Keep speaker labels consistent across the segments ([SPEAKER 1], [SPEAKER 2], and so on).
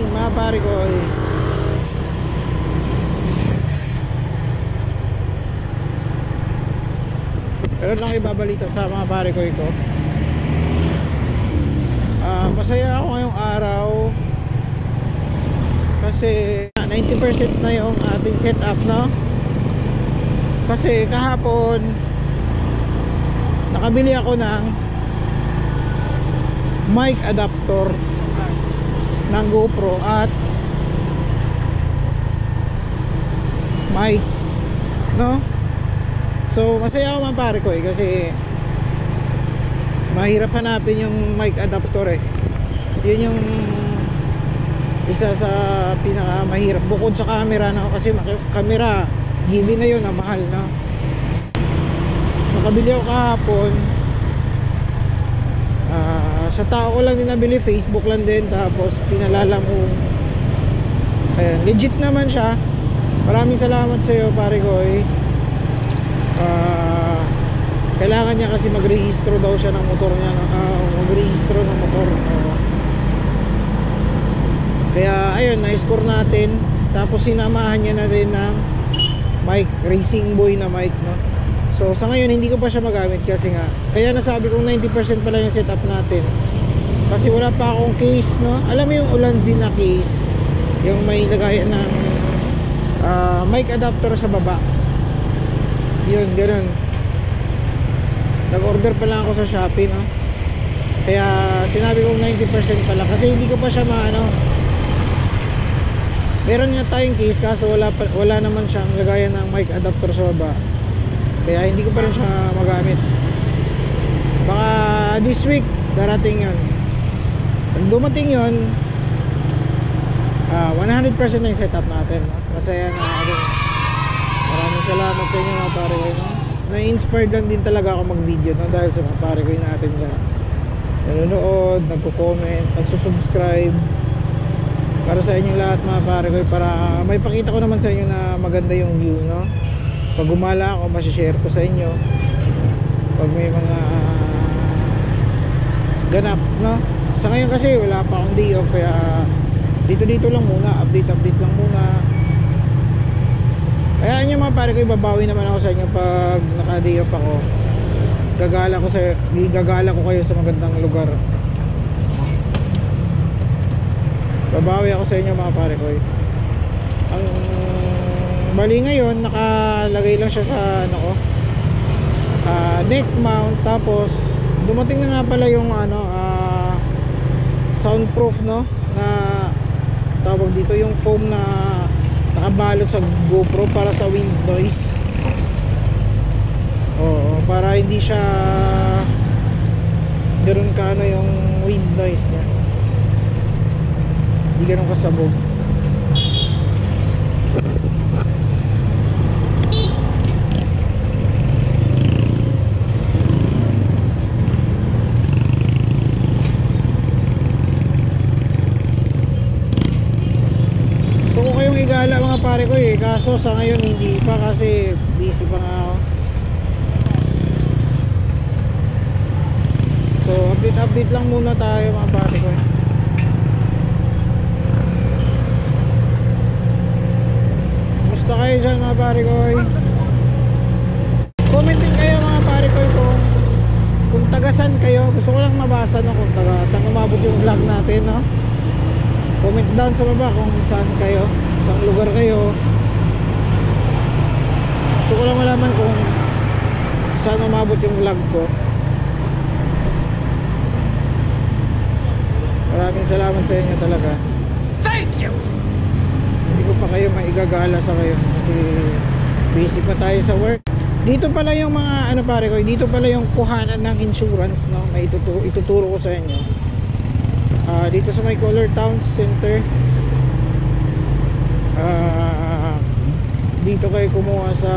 [SPEAKER 1] morning mga pare ko. Pero lang ibabalita sa mga pare ko ito. Masaya ako ngayong araw kasi 90% na yung ating setup, no? Kasi kahapon nakabili ako ng mic adapter ng GoPro at mic, no? So masaya ako mga pare ko kasi mahirap hanapin yung mic adapter yun yung isa sa pinaka mahirap bukod sa camera, no? Kasi camera given na yun, mahal, no? Nakabili ako kahapon, sa tao ko lang din nabili, Facebook lang din, tapos pinalala ko. Ayan, legit naman siya. Maraming salamat sa iyo pare ko. Kailangan niya kasi magrehistro daw siya ng motor niya, magrehistro ng motor. Kaya ayun, na-score natin. Tapos sinamahan niya na din ng mic, Racing Boy na mic, no? So sa ngayon hindi ko pa siya magamit kasi nga, kaya nasabi kong 90% pala yung setup natin. Kasi wala pa akong case, no? Alam mo yung Ulanzi na case, yung may lagayan ng mic adapter sa baba. Yun, ganun. Nag-order pa lang ako sa Shopee, no? Kaya sinabi kong 90% pala kasi hindi ko pa siya maano. Meron nga tayong case kaso wala naman siyang lagayan ng mic adapter sa baba. Kaya hindi ko pa rin siya magamit. Baka this week darating yun. Pag dumating yun, 100% na yung setup natin, no? Masaya na ako. Maraming salamat sa inyo mga pare ko, no? Na-inspired lang din talaga ako mag-video, no? Dahil sa mga pare ko natin na nanonood, nagko-comment, nagsusubscribe. Para sa inyong lahat mga pare ko, para may pakita ko naman sa inyo na maganda yung view, no? Pag gumala ako, masishare ko sa inyo pag may mga ganap, no? Sa ngayon kasi wala pa akong day off, kaya dito lang muna, update lang muna. Kaya nyo mga pare ko, babawi naman ako sa inyo pag naka-day off ako. Gagala ko kayo sa magandang lugar. Babawi ako sa inyo mga pare ko. Ang bali ngayon nakalagay lang siya sa neck mount, tapos dumating na nga pala yung soundproof, no, na tawag dito, yung foam na nakabalot sa GoPro para sa wind noise. Oo, para hindi siya ganoon ka yung wind noise niya, hindi ganoon kasabog. Igala mga pare ko kaso sa ngayon hindi pa kasi busy pa nga ako. So update lang muna tayo mga pare ko. Kumusta kayo dyan mga pare ko? Commentin kayo mga pare ko kung tagasan kayo. Gusto ko lang mabasa, no, kung tagasan umabot yung vlog natin, no? Comment down sa baba kung saan kayo, saan lugar kayo. Gusto ko lang malaman kung saan umabot yung vlog ko. Maraming salamat sa inyo talaga. Thank you. Hindi ko pa kayo maigagala sa kayo kasi busy pa tayo sa work. Dito pala yung mga pare ko, dito pala yung kuhanan ng insurance, no? May ituturo ko sa inyo. Dito sa may Color Town Center, dito kayo kumuha sa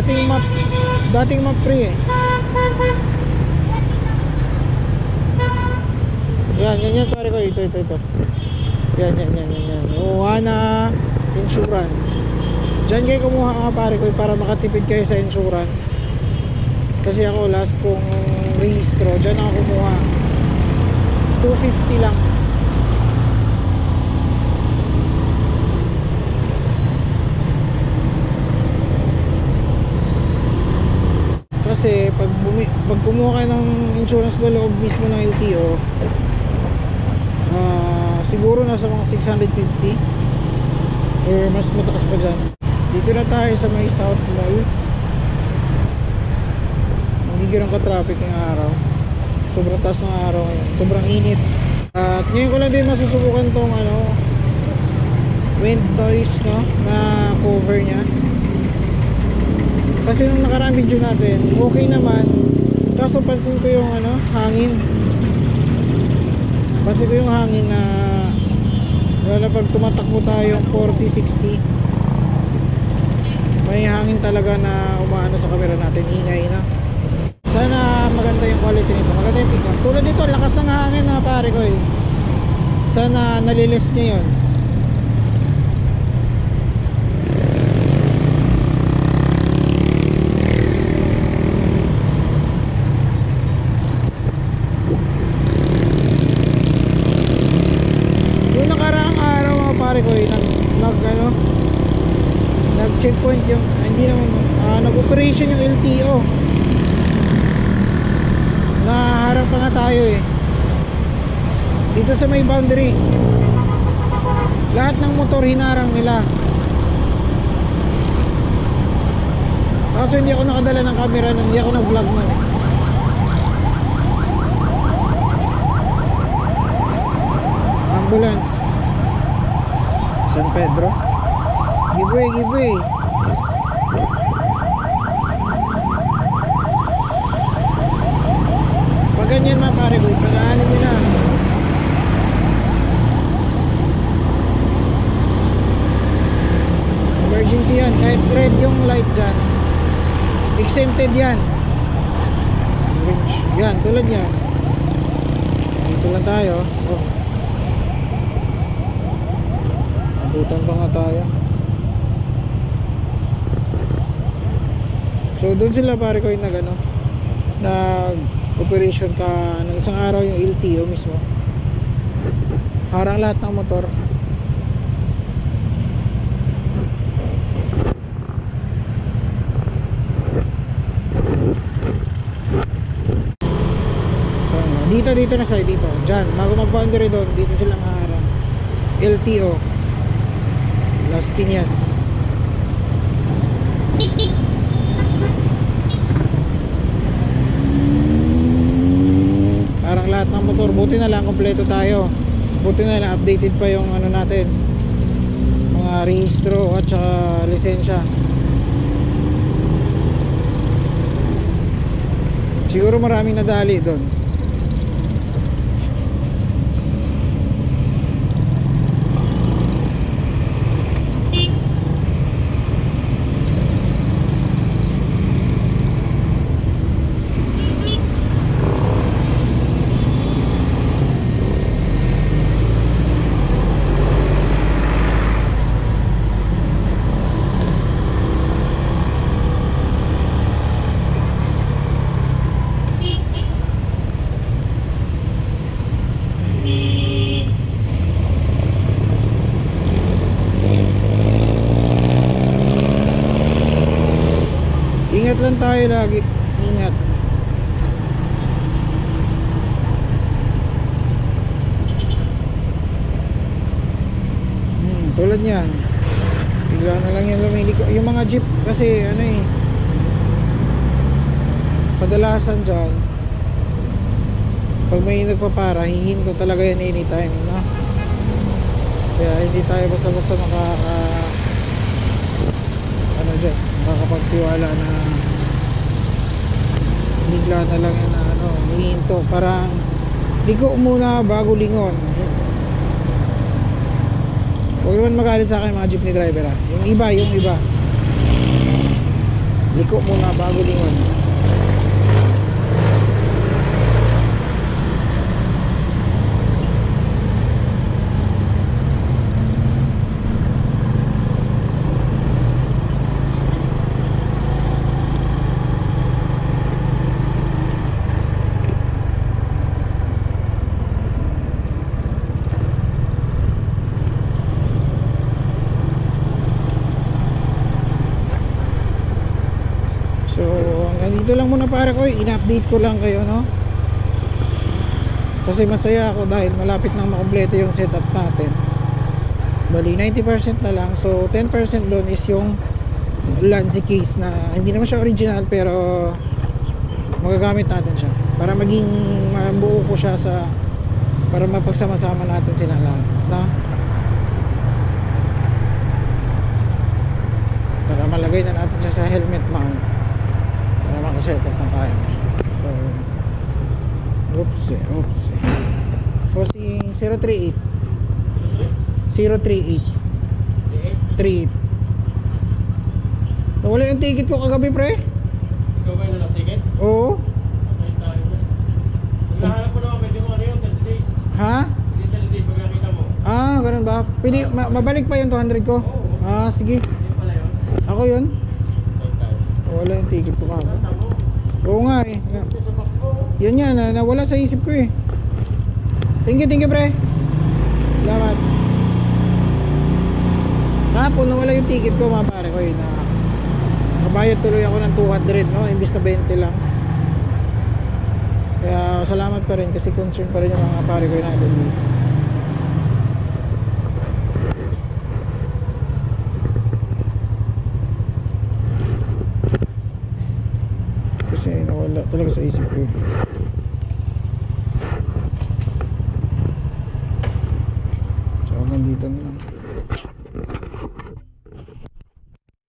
[SPEAKER 1] dating map free yan pare ko, ito yan Ohana Insurance. Diyan kayo kumuha mga pare ko para makatipid kayo sa insurance. Kasi ako last kong rehistro, dyan ako kumuha. 250 lang. Kasi pag kumuha kayo ng insurance na loob mismo ng LTO, siguro nasa mga 650 or mas mataas pa dyan. Dito na tayo sa may South Mall. Hindi ganun ka-traffic yung araw. Sobrang taas ng araw ngayon, sobrang init. At ngayon ko lang din masusubukan tong wind noise, no, na cover nya. Kasi nung nakaraang video natin, okay naman. Kaso pansin ko yung hangin. Pansin ko yung hangin na lalo pag tumatakbo tayo yung 40-60, may hangin talaga na umaano sa camera natin, ingay na. Sana maganda yung quality nito, maganda yung pickup. Tulad dito, lakas ng hangin na pare ko eh. Sana nalilis niya yun. Nag-checkpoint yung hindi naman nag-operation yung LTO. Naharap pa nga tayo eh. Dito sa may boundary. Lahat ng motor hinarang nila. Kaso hindi ako nakadala ng camera nun, hindi ako nag-vlog nun. Ambulance. San Pedro. Give way, give way. Pag ganyan mga pare ko, pag-aanin mo na. Emergency yan. Kahit red yung light dyan, exempted yan. Yan, tulad yan. Dito lang tayo. Oh. Abutan pa nga tayo. So doon sila pare ko yung nag-operation ka ng isang araw yung LTO mismo. Harang lahat ng motor. So, dito na side dito. Diyan, bago mag-boundary doon, dito silang harang. LTO Las Piñas. Parang lahat ng motor, buti na lang kompleto tayo. Buti na lang updated pa yung natin, mga rehistro at saka lisensya. Siguro maraming nadali doon. Ingat lang tayo lagi. Ingat. Tulad niyan. Bigla na lang yan lumiliko. Yung mga jeep kasi kadalasan dyan, pag may nagpapara, hihinto talaga yan anytime, no? Kaya hindi tayo basta-basta makakapagtiwala na bigla na lang yan na hihinto. Parang ligo muna bago lingon. Huwag naman magalit sa akin mga jeepney driver ha. Yung iba liko muna bago lingon. ito lang muna pare ko, in-update ko lang kayo, no? Kasi masaya ako dahil malapit nang makompleto yung setup natin. Bali 90% na lang. So 10% doon is yung Lanzi case na hindi naman siya original pero magagamit natin siya para maging mabuo ko siya sa para mapagsama-sama natin sila lahat, no? Para malagay na natin siya sa helmet mount para makasetup na tayo. So, oops. Posting 038 38 nawala yung ticket ko kagabi pre.
[SPEAKER 2] Ikaw ba yung nalang ticket?
[SPEAKER 1] Oo.
[SPEAKER 2] Patay tayo na. Nahanap ko naman, pwede mo ano yun, 30 days.
[SPEAKER 1] Ha?
[SPEAKER 2] 30 days pag nakita mo.
[SPEAKER 1] Ah, ganun ba? Pwede, mabalik pa yung 200 ko?
[SPEAKER 2] Oo.
[SPEAKER 1] Ah, sige.
[SPEAKER 2] Hindi pala yun.
[SPEAKER 1] Ako yun.
[SPEAKER 2] Patay tayo.
[SPEAKER 1] Wala yung ticket ko kagabi.
[SPEAKER 2] Nasa mo.
[SPEAKER 1] Oo nga eh.
[SPEAKER 2] Ito sa box mo.
[SPEAKER 1] Yun yan, nawala sa isip ko eh. Thank you pre. Salamat. Kahapon nawala yung ticket ko mga pare ko eh, na kabayad tuloy ako ng 200 no, imbis na 20 lang. Kaya salamat pa rin kasi concern pa rin yung mga pare ko na dito. Kasi nawala talaga sa isip ko eh.